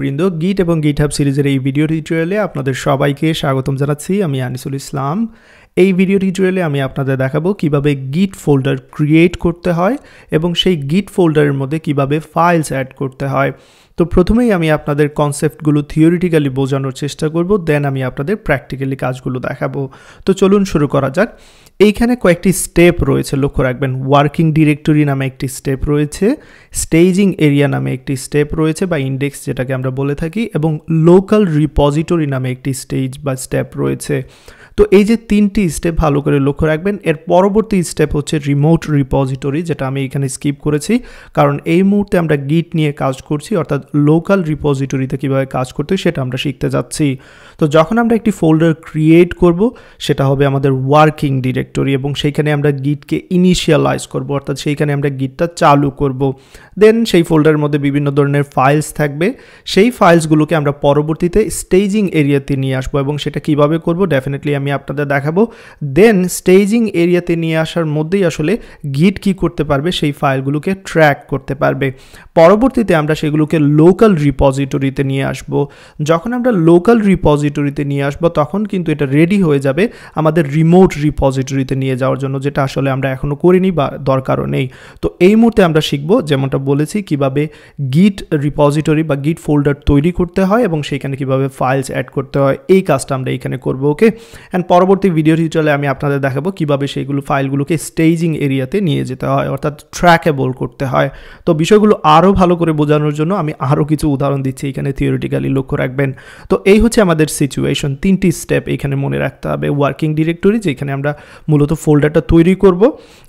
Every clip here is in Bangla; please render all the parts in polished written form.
বৃন্দ গিট এবং গিটহাব সিরিজের এই ভিডিও টিউটোরিয়ালে আপনাদের সবাইকে স্বাগতম জানাচ্ছি। আমি আনিসুল ইসলাম। এই ভিডিও টিউটোরিয়ালে আমি আপনাদের দেখাবো কিভাবে গিট ফোল্ডার ক্রিয়েট করতে হয় এবং সেই গিট ফোল্ডারের মধ্যে কিভাবে ফাইলস অ্যাড করতে হয়। তো প্রথমেই আমি আপনাদের কনসেপ্টগুলো থিওরিটিক্যালি বোঝানোর চেষ্টা করব, দেন আমি আপনাদের প্র্যাকটিক্যালি কাজগুলো দেখাবো। তো চলুন শুরু করা যাক। এইখানে কয়েকটি স্টেপ রয়েছে, লক্ষ্য রাখবেন। ওয়ার্কিং ডিরেক্টরি নামে একটি স্টেপ রয়েছে, স্টেজিং এরিয়া নামে একটি স্টেপ রয়েছে বা ইন্ডেক্স যেটাকে আমরা বলে থাকি, এবং লোকাল রিপোজিটরি নামে একটি স্টেজ বা স্টেপ রয়েছে। তো এই যে তিনটি স্টেপ ভালো করে লক্ষ্য রাখবেন। এর পরবর্তী স্টেপ হচ্ছে রিমোট রিপোজিটরি, যেটা আমি এখানে স্কিপ করেছি কারণ এই মুহূর্তে আমরা গিট নিয়ে কাজ করছি, অর্থাৎ লোকাল রিপোজিটরিতে কীভাবে কাজ করতে হয় সেটা আমরা শিখতে যাচ্ছি। তো যখন আমরা একটি ফোল্ডার ক্রিয়েট করব সেটা হবে আমাদের ওয়ার্কিং ডিরেক্টরি, এবং সেইখানে আমরা গিটকে ইনিশিয়ালাইজ করব, অর্থাৎ সেইখানে আমরা গিটটা চালু করব। দেন সেই ফোল্ডারের মধ্যে বিভিন্ন ধরনের ফাইলস থাকবে, সেই ফাইলসগুলোকে আমরা পরবর্তীতে স্টেজিং এরিয়াতে নিয়ে আসবো, এবং সেটা কিভাবে করব ডেফিনেটলি আমি আপনাদের দেখাবো। দেন স্টেজিং এরিয়াতে নিয়ে আসার মধ্যেই আসলে গিট কি করতে পারবে, সেই ফাইলগুলোকে ট্র্যাক করতে পারবে। পরবর্তীতে আমরা সেগুলোকে লোকাল রিপোজিটরিতে নিয়ে আসব। যখন আমরা লোকাল রিপোজিটরিতে নিয়ে আসব তখন কিন্তু এটা রেডি হয়ে যাবে আমাদের রিমোট রিপোজিটরিতে নিয়ে যাওয়ার জন্য, যেটা আসলে আমরা এখনও করিনি বা দরকারও নেই। তো এই মুহূর্তে আমরা শিখব, যেমনটা বলেছি, কিভাবে গিট রিপোজিটরি বা গিট ফোল্ডার তৈরি করতে হয় এবং সেখানে কিভাবে ফাইলস অ্যাড করতে হয়। এই কাজটা আমরা এখানে করব, ওকে। অ্যান্ড পরবর্তী ভিডিও টিউটোরিয়ালে আমি আপনাদের দেখাবো কিভাবে সেইগুলো ফাইলগুলোকে স্টেজিং এরিয়াতে নিয়ে যেতে হয়, অর্থাৎ ট্র্যাকেবল করতে হয়। তো বিষয়গুলো আরও ভালো করে বোঝানোর জন্য আমি আরও কিছু উদাহরণ দিচ্ছি এখানে, থিওরিটিক্যালি লক্ষ্য রাখবেন। তো এই হচ্ছে আমাদের সিচুয়েশন, তিনটি স্টেপ এখানে মনে রাখতে হবে। ওয়ার্কিং ডিরেক্টরি, যেখানে আমরা মূলত ফোল্ডারটা তৈরি করব,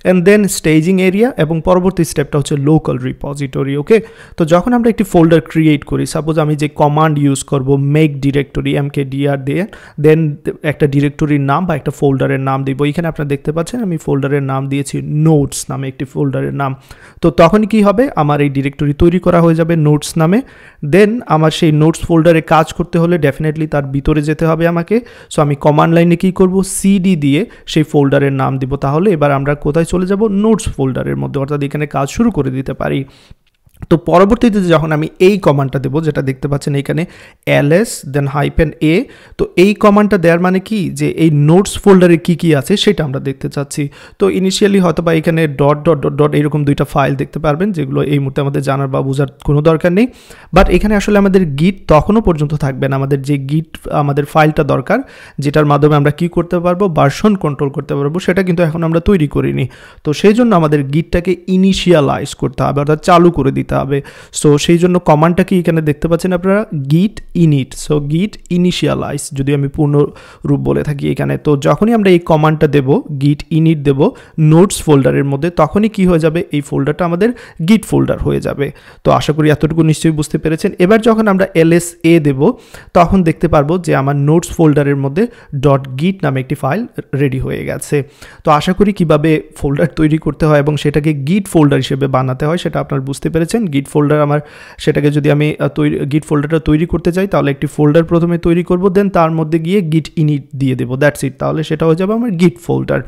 অ্যান্ড দেন স্টেজিং এরিয়া, এবং পরবর্তী স্টেপটা হচ্ছে লোকাল রিপোজিটরি, ওকে। তো যখন আমরা একটি ফোল্ডার ক্রিয়েট করি, সাপোজ আমি যে কমান্ড ইউজ করব মেক ডিরেক্টরি, mkdir দিয়ে, দেন একটা ডিরেক্টরির নাম বা একটা ফোল্ডারের নাম দিব। এখানে আপনারা দেখতে পাচ্ছেন আমি ফোল্ডারের নাম দিয়েছি নোটস নামে একটি ফোল্ডারের নাম। তো তখন কি হবে, আমার এই ডিরেক্টরি তৈরি করা হয়ে যাবে নোটস নামে। দেন আমার সেই নোটস ফোল্ডারে কাজ করতে হলে ডেফিনেটলি তার ভিতরে যেতে হবে আমাকে। সো আমি কমান্ড লাইনে কি করব, সিডি দিয়ে সেই ফোল্ডারের নাম দিব। তাহলে এবার আমরা কোথায় চলে যাব, নোটস ফোল্ডারের মধ্যে, অর্থাৎ এখানে কাজ শুরু করে দিতে পারি। তো পরবর্তীতে যখন আমি এই কমান্ডটা দেবো, যেটা দেখতে পাচ্ছেন এখানে ls দেন -a, তো এই কমান্ডটা দেওয়ার মানে কি, যে এই নোটস ফোল্ডারে কি কি আছে সেটা আমরা দেখতে চাচ্ছি। তো ইনিশিয়ালি হয়তো বা এখানে ডট ডট ডট ডট এরকম দুইটা ফাইল দেখতে পারবেন, যেগুলো এই মুহূর্তে আমাদের জানার বা বোঝার কোনো দরকার নেই। বাট এখানে আসলে আমাদের গিট তখনও পর্যন্ত থাকবে না। আমাদের যে গিট আমাদের ফাইলটা দরকার, যেটার মাধ্যমে আমরা কি করতে পারবো, ভার্সন কন্ট্রোল করতে পারবো, সেটা কিন্তু এখন আমরা তৈরি করিনি। তো সেই জন্য আমাদের গিটটাকে ইনিশিয়ালাইজ করতে হবে, অর্থাৎ চালু করে দিতে হবে। সো সেই জন্য কমান্ডটা কি এখানে দেখতে পাচ্ছেন আপনারা, গিট ইনিট। সো গিট ইনিশিয়ালাইজ যদি আমি পূর্ণ রূপ বলে থাকি এখানে। তো যখনই আমরা এই কমান্ডটা দেব, গিট ইনিট দেব নোটস ফোল্ডারের মধ্যে, তখনই কি হয়ে যাবে, এই ফোল্ডারটা আমাদের গিট ফোল্ডার হয়ে যাবে। তো আশা করি এতটুকু নিশ্চয়ই বুঝতে পেরেছেন। এবার যখন আমরা lsa দেব তখন দেখতে পারবো যে আমার নোটস ফোল্ডারের মধ্যে .git নামে একটি ফাইল রেডি হয়ে গেছে। তো আশা করি কিভাবে ফোল্ডার তৈরি করতে হয় এবং সেটাকে গিট ফোল্ডার হিসেবে বানাতে হয় সেটা আপনারা বুঝতে পেরেছেন। গিট ফোল্ডার আমার, সেটাকে যদি আমি গিট ফোল্ডারটা তৈরি করতে চাই তাহলে একটি ফোল্ডার প্রথমে তৈরি করব, দেন তার মধ্যে গিয়ে গিট ইনিট দিয়ে দেবো, দ্যাটস ইট। তাহলে সেটা হয়ে যাবে আমার গিট ফোল্ডার।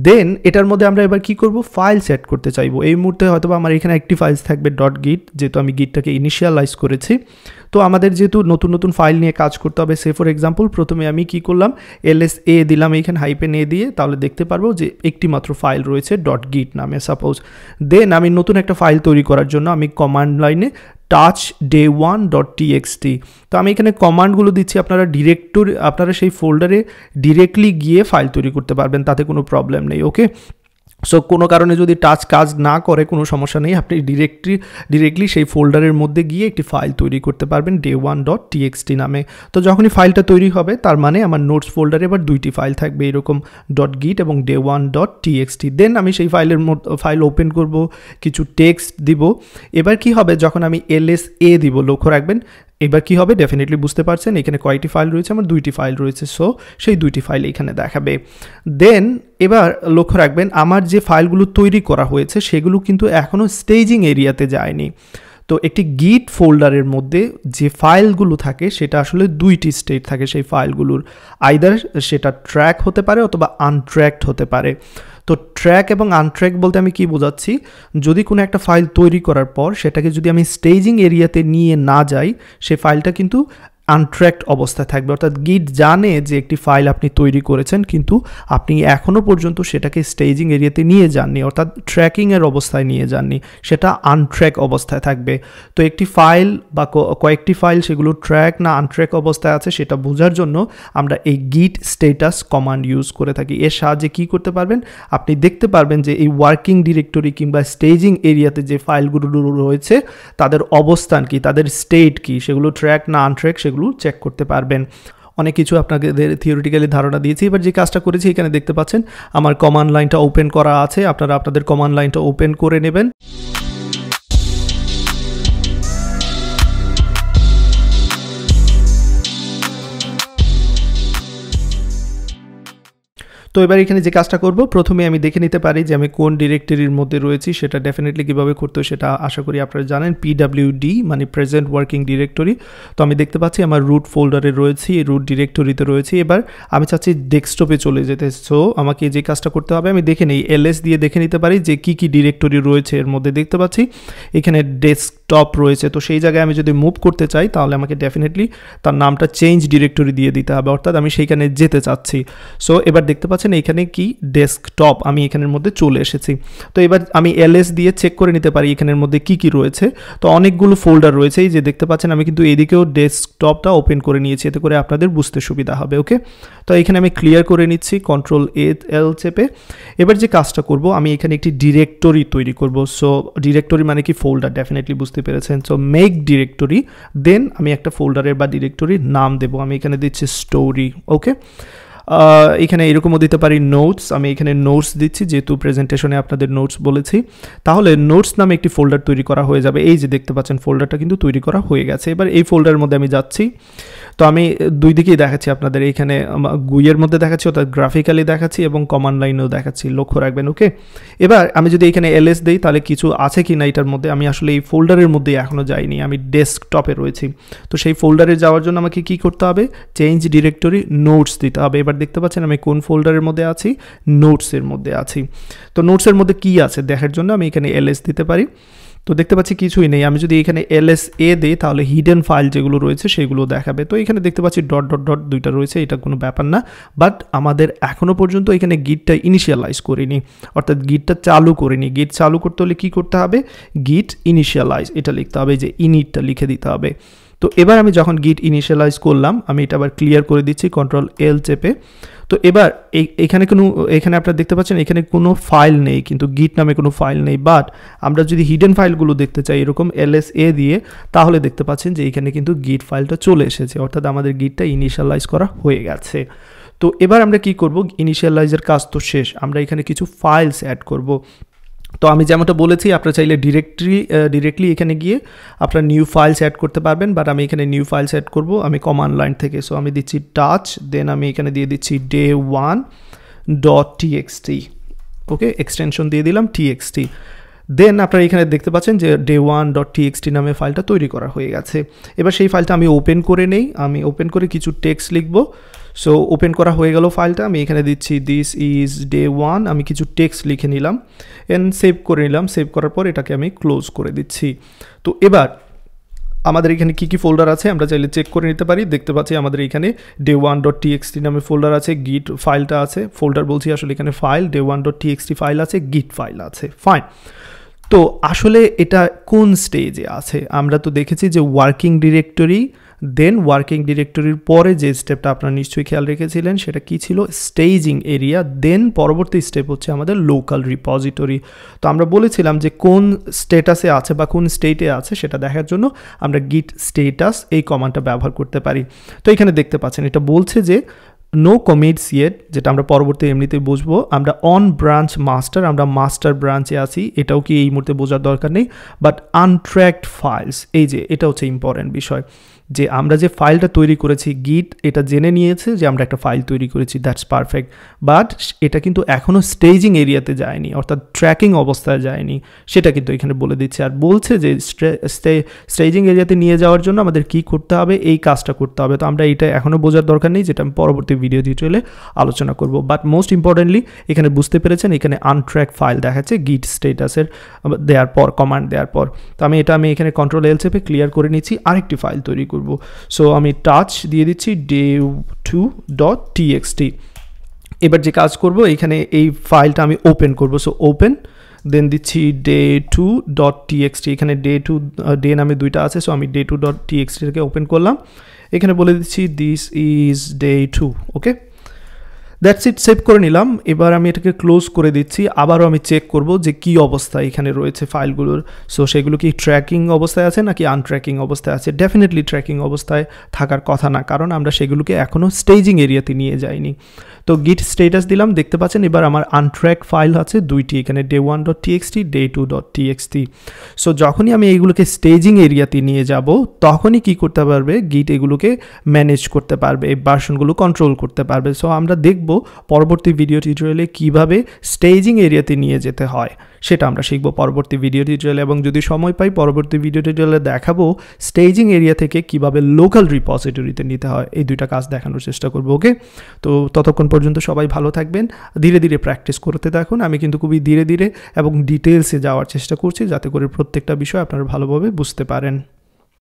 দেন এটার মধ্যে আমরা এবার কি করব, ফাইল সেট করতে চাইবো। এই মুহূর্তে হয়তো আমার এখানে একটি ফাইলস থাকবে .git, যেহেতু আমি গিটটাকে ইনিশিয়ালাইজ করেছি। তো আমাদের যেহেতু নতুন নতুন ফাইল নিয়ে কাজ করতে হবে, সে ফর এক্সাম্পল প্রথমে আমি কি করলাম, lsa দিলাম এইখানে -a দিয়ে, তাহলে দেখতে পারবো যে একটি মাত্র ফাইল রয়েছে .git নামে সাপোজ। দেন আমি নতুন একটা ফাইল তৈরি করার জন্য আমি কমান্ড লাইনে touch day1.txt, তো আমি এখানে কমান্ডগুলো দিচ্ছি। আপনারা সেই ফোল্ডারে ডিরেক্টলি গিয়ে ফাইল তৈরি করতে পারবেন, তাতে কোনো প্রবলেম নেই, ওকে। সো কোনো কারণে যদি টাচ কাজ না করে কোনো সমস্যা নেই, আপনি ডিরেক্টলি সেই ফোল্ডারের মধ্যে গিয়ে একটি ফাইল তৈরি করতে পারবেন day1.txt নামে। তো যখনই ফাইলটা তৈরি হবে তার মানে আমার নোটস ফোল্ডারে এবার দুইটি ফাইল থাকবে, এরকম .git এবং day1.txt। দেন আমি সেই ফাইল ওপেন করব, কিছু টেক্সট দিব। এবার কি হবে, যখন আমি lsa দিব, লক্ষ্য রাখবেন এবার কি হবে, ডেফিনেটলি বুঝতে পারছেন এখানে কয়টি ফাইল রয়েছে, আমার দুইটি ফাইল রয়েছে। সো সেই দুইটি ফাইল এখানে দেখাবে। দেন এবার লক্ষ্য রাখবেন আমার যে ফাইলগুলো তৈরি করা হয়েছে সেগুলো কিন্তু এখনও স্টেজিং এরিয়াতে যায়নি। তো একটি গিট ফোল্ডারের মধ্যে যে ফাইলগুলো থাকে সেটা আসলে দুইটি স্টেট থাকে সেই ফাইলগুলোর, আইদার সেটা ট্র্যাক হতে পারে অথবা আনট্র্যাকড হতে পারে। তো ট্র্যাক এবং আনট্র্যাক বলতে আমি কি বোঝাচ্ছি, যদি কোনো একটা ফাইল তৈরি করার পর সেটাকে যদি আমি স্টেজিং এরিয়াতে নিয়ে না যাই, সেই ফাইলটা কিন্তু আনট্র্যাকড অবস্থায় থাকবে। অর্থাৎ গিট জানে যে একটি ফাইল আপনি তৈরি করেছেন, কিন্তু আপনি এখনও পর্যন্ত সেটাকে স্টেজিং এরিয়াতে নিয়ে যাননি, অর্থাৎ ট্র্যাকিংয়ের অবস্থায় নিয়ে যাননি, সেটা আনট্র্যাক অবস্থায় থাকবে। তো একটি ফাইল বা কয়েকটি ফাইল সেগুলো ট্র্যাক না আনট্র্যাক অবস্থায় আছে সেটা বোঝার জন্য আমরা এই গিট স্ট্যাটাস কমান্ড ইউজ করে থাকি। এর সাহায্যে কী করতে পারবেন, আপনি দেখতে পারবেন যে এই ওয়ার্কিং ডিরেক্টরি কিংবা স্টেজিং এরিয়াতে যে ফাইলগুলো রয়েছে তাদের অবস্থান কি, তাদের স্টেট কি, সেগুলো ট্র্যাক না আনট্র্যাক সেগুলো চেক করতে পারবেন। অনেক কিছু আপনাদের থিওরিটিক্যালি ধারণা দিয়েছি। এবার যে কাজটা করেছি, এখানে দেখতে পাচ্ছেন আমার কমান্ড লাইনটা ওপেন করা আছে, আপনারা আপনাদের কমান্ড লাইনটা ওপেন করে নেবেন। তো এবার এখানে যে কাজটা করব, প্রথমে আমি দেখে নিতে পারি যে আমি কোন ডিরেক্টরির মধ্যে রয়েছি। সেটা ডেফিনেটলি কীভাবে করতে হয় সেটা আশা করি আপনারা জানেন, PWD মানে প্রেজেন্ট ওয়ার্কিং ডিরেক্টরি। তো আমি দেখতে পাচ্ছি আমার রুট ফোল্ডারে রয়েছি, রুট ডিরেক্টরিতে রয়েছি। এবার আমি চাচ্ছি ডেস্কটপে চলে যেতে। সো আমাকে যে কাজটা করতে হবে, আমি দেখে নিই, LS দিয়ে দেখে নিতে পারি যে কী কী ডিরেক্টরি রয়েছে এর মধ্যে। দেখতে পাচ্ছি এখানে ডেস্কটপ রয়েছে, তো সেই জায়গায় আমি যদি মুভ করতে চাই তাহলে আমাকে ডেফিনেটলি তার নামটা চেঞ্জ ডিরেক্টরি দিয়ে দিতে হবে, অর্থাৎ আমি সেইখানে যেতে চাচ্ছি। সো এবার দেখতে পাচ্ছেন এখানে কি ডেস্কটপ, আমি এখানের মধ্যে চলে এসেছি। তো এবার আমি LS দিয়ে চেক করে নিতে পারি এখানের মধ্যে কি কি রয়েছে। তো অনেকগুলো ফোল্ডার রয়েছে, এই যে দেখতে পাচ্ছেন আমি কিন্তু এদিকেও ডেস্কটপটা ওপেন করে নিয়েছি, এতে করে আপনাদের বুঝতে সুবিধা হবে। ওকে, তো এখানে আমি ক্লিয়ার করে নিচ্ছি Ctrl+L চেপে। এবার যে কাজটা করব, আমি এখানে একটি ডিরেক্টরি তৈরি করব। সো ডিরেক্টরি মানে কি, ফোল্ডার, ডেফিনেটলি বুঝতে পেরেছেন। সো মেক ডিরেক্টরি, দেন আমি একটা ফোল্ডারের বা ডিরেক্টরির নাম দেবো। আমি এখানে দিচ্ছি স্টোরি। ওকে, এখানে এরকমও দিতে পারি নোটস, আমি এখানে নোটস দিচ্ছি যেহেতু প্রেজেন্টেশনে আপনাদের নোটস বলেছি। তাহলে নোটস নামে একটি ফোল্ডার তৈরি করা হয়ে যাবে। এই যে দেখতে পাচ্ছেন ফোল্ডারটা কিন্তু তৈরি করা হয়ে গেছে। এবার এই ফোল্ডারের মধ্যে আমি যাচ্ছি। তো আমি দুই দিকেই দেখাচ্ছি আপনাদের, এইখানে গুইয়ের মধ্যে দেখাচ্ছি অর্থাৎ গ্রাফিক্যালি দেখাচ্ছি এবং কমান্ড লাইনেও দেখাচ্ছি, লক্ষ্য রাখবেন। ওকে, এবার আমি যদি এখানে LS দিই তাহলে কিছু আছে কি না এটার মধ্যে। আমি আসলে এই ফোল্ডারের মধ্যে এখনও যাইনি, আমি ডেস্কটপে রয়েছি। তো সেই ফোল্ডারে যাওয়ার জন্য আমাকে কি করতে হবে, চেঞ্জ ডিরেক্টরি নোটস দিতে হবে। এবার দেখতে পাচ্ছেন আমি কোন ফোল্ডারের মধ্যে আছি, নোটসের মধ্যে আছি। তো নোটসের মধ্যে কি আছে দেখার জন্য আমি এখানে LS দিতে পারি। তো দেখতে পাচ্ছি কিছুই নেই। আমি যদি এখানে LSA দিই তাহলে হিডেন ফাইল যেগুলো রয়েছে সেগুলো দেখাবে। তো এখানে দেখতে পাচ্ছি ডট ডট ডট দুইটা রয়েছে, এটা কোনো ব্যাপার না। বাট আমাদের এখনও পর্যন্ত এখানে গিটটা ইনিশিয়ালাইজ করিনি, অর্থাৎ গিটটা চালু করিনি। গিট চালু করতে হলে কী করতে হবে, গিট ইনিশিয়ালাইজ এটা লিখতে হবে, যে ইনিটটা লিখে দিতে হবে। তো এবার আমি যখন গিট ইনিশিয়ালাইজ করলাম, আমি এটা আবার ক্লিয়ার করে দিচ্ছি Ctrl+L চেপে। তো এবার এখানে আপনারা দেখতে পাচ্ছেন এখানে কোনো ফাইল নেই, কিন্তু গিট নামে কোনো ফাইল নেই। বাট আমরা যদি হিডেন ফাইলগুলো দেখতে চাই এরকম LSA দিয়ে, তাহলে দেখতে পাচ্ছেন যে এখানে কিন্তু গিট ফাইলটা চলে এসেছে, অর্থাৎ আমাদের গিটটা ইনিশিয়ালাইজ করা হয়ে গেছে। তো এবার আমরা কি করব, ইনিশিয়ালাইজের কাজ তো শেষ, আমরা এখানে কিছু ফাইলস অ্যাড করব। তো আমি যেমনটা বলেছি, আপনারা চাইলে ডিরেক্টলি এখানে গিয়ে আপনারা নিউ ফাইলস অ্যাড করতে পারবেন, বাট আমি এখানে নিউ ফাইলস অ্যাড করব আমি কমান্ড লাইন থেকে। সো আমি দিচ্ছি টাচ, দেন আমি এখানে দিয়ে দিচ্ছি day1.txt। ওকে, এক্সটেনশন দিয়ে দিলাম txt। দেন আপনারা এখানে দেখতে পাচ্ছেন যে day1.txt নামে ফাইলটা তৈরি করা হয়ে গেছে। এবার সেই ফাইলটা আমি ওপেন করে নেই, আমি ওপেন করে কিছু টেক্সট লিখব। সো ওপেন করা হয়ে গেল ফাইলটা, আমি এখানে দিচ্ছি দিস ইজ day1, আমি কিছু টেক্সট লিখে নিলাম এন্ড সেভ করে নিলাম। সেভ করার পর এটাকে আমি ক্লোজ করে দিচ্ছি। তো এবার আমাদের এখানে কি কি ফোল্ডার আছে আমরা চাইলে চেক করে নিতে পারি। দেখতে পাচ্ছি আমাদের এখানে day1.txt নামে ফোল্ডার আছে, গিট ফাইলটা আছে, ফোল্ডার বলছি আসলে এখানে ফাইল, day1.txt ফাইল আছে, গিট ফাইল আছে। ফাইন, তো আসলে এটা কোন স্টেজে আছে, আমরা তো দেখেছি যে ওয়ার্কিং ডিরেক্টরি, দেন ওয়ার্কিং ডিরেক্টরির পরে যে স্টেপটা আপনারা নিশ্চয়ই খেয়াল রেখেছিলেন সেটা কি ছিল, স্টেজিং এরিয়া, দেন পরবর্তী স্টেপ হচ্ছে আমাদের লোকাল রিপোজিটরি। তো আমরা বলেছিলাম যে কোন স্ট্যাটাসে আছে বা কোন স্টেটে আছে সেটা দেখার জন্য আমরা গিট স্ট্যাটাস এই কমান্ডটা ব্যবহার করতে পারি। তো এখানে দেখতে পাচ্ছেন এটা বলছে যে নো কমিটস ইয়েট, যেটা আমরা পরবর্তী এমনিতেই বুঝবো। আমরা অন ব্রাঞ্চ মাস্টার, আমরা মাস্টার ব্রাঞ্চে আছি, এটাও কি এই মুহূর্তে বোঝার দরকার নেই। বাট আনট্র্যাকড ফাইলস, এই যে এটা হচ্ছে ইম্পর্টেন্ট বিষয়। যে আমরা যে ফাইলটা তৈরি করেছি গিট এটা জেনে নিয়েছে যে আমরা একটা ফাইল তৈরি করেছি, দ্যাটস পারফেক্ট, বাট এটা কিন্তু এখনও স্টেজিং এরিয়াতে যায়নি, অর্থাৎ ট্র্যাকিং অবস্থায় যায়নি, সেটা কিন্তু এখানে বলে দিচ্ছে। আর বলছে যে স্টেজিং এরিয়াতে নিয়ে যাওয়ার জন্য আমাদের কি করতে হবে, এই কাজটা করতে হবে। তো আমরা এটা এখনও বোঝার দরকার নেই, যেটা আমি পরবর্তী ভিডিও টিউটোরিয়ালে আলোচনা করব। বাট মোস্ট ইম্পর্টেন্টলি এখানে বুঝতে পেরেছেন এখানে আনট্র্যাক ফাইল দেখাচ্ছে গিট স্টেটাসের দেওয়ার পর, কমান্ড দেওয়ার পর। তো আমি এখানে কন্ট্রোল এল চেপে ক্লিয়ার করে নিচ্ছি, আরেকটি ফাইল তৈরি করব। সো আমি টাচ দিয়ে দিচ্ছি day2.txt। এবার যে কাজ করব এখানে এই ফাইলটা আমি ওপেন করব। সো ওপেন, দেন দিচ্ছি day2.txt। এখানে ডে নামে দুইটা আছে, সো আমি day2.txt-কে ওপেন করলাম। এখানে বলে দিচ্ছি this is day2। Okay, that's it, save করে নিলাম। এবার আমি এটাকে ক্লোজ করে দিচ্ছি। আবারও আমি চেক করব যে কি অবস্থায় এখানে রয়েছে ফাইলগুলোর। সো সেগুলো কি ট্র্যাকিং অবস্থায় আছে নাকি আনট্র্যাকিং অবস্থায় আছে। ডেফিনেটলি ট্র্যাকিং অবস্থায় থাকার কথা না, কারণ আমরা সেগুলোকে এখনও স্টেজিং এরিয়াতে নিয়ে যাইনি। তো গিট স্টেটাস দিলাম, দেখতে পাচ্ছেন এবার আমার আনট্র্যাক ফাইল আছে দুইটি, এখানে day1.txt, day2.txt। সো যখনই আমি এইগুলোকে স্টেজিং এরিয়াতে নিয়ে যাব তখনই কি করতে পারবে, গিট এগুলোকে ম্যানেজ করতে পারবে, এই ভার্সনগুলো কন্ট্রোল করতে পারবে। সো আমরা দেখব পরবর্তী ভিডিও টিউটোরিয়ালে কিভাবে স্টেজিং এরিয়াতে নিয়ে যেতে হয়, সেটা আমরা শিখব পরবর্তী ভিডিও টিউটোরিয়ালে। এবং যদি সময় পাই পরবর্তী ভিডিও টিউটোরিয়ালে দেখাবো স্টেজিং এরিয়া থেকে কিভাবে লোকাল রিপোজিটরিতে নিতে হয়, এই দুইটা কাজ দেখানোর চেষ্টা করব। ওকে, তো ততক্ষণ পর্যন্ত সবাই ভালো থাকবেন, ধীরে ধীরে প্র্যাকটিস করতে থাকুন। আমি কিন্তু খুবই ধীরে ধীরে এবং ডিটেলসে যাওয়ার চেষ্টা করছি যাতে করে প্রত্যেকটা বিষয় আপনারা ভালোভাবে বুঝতে পারেন।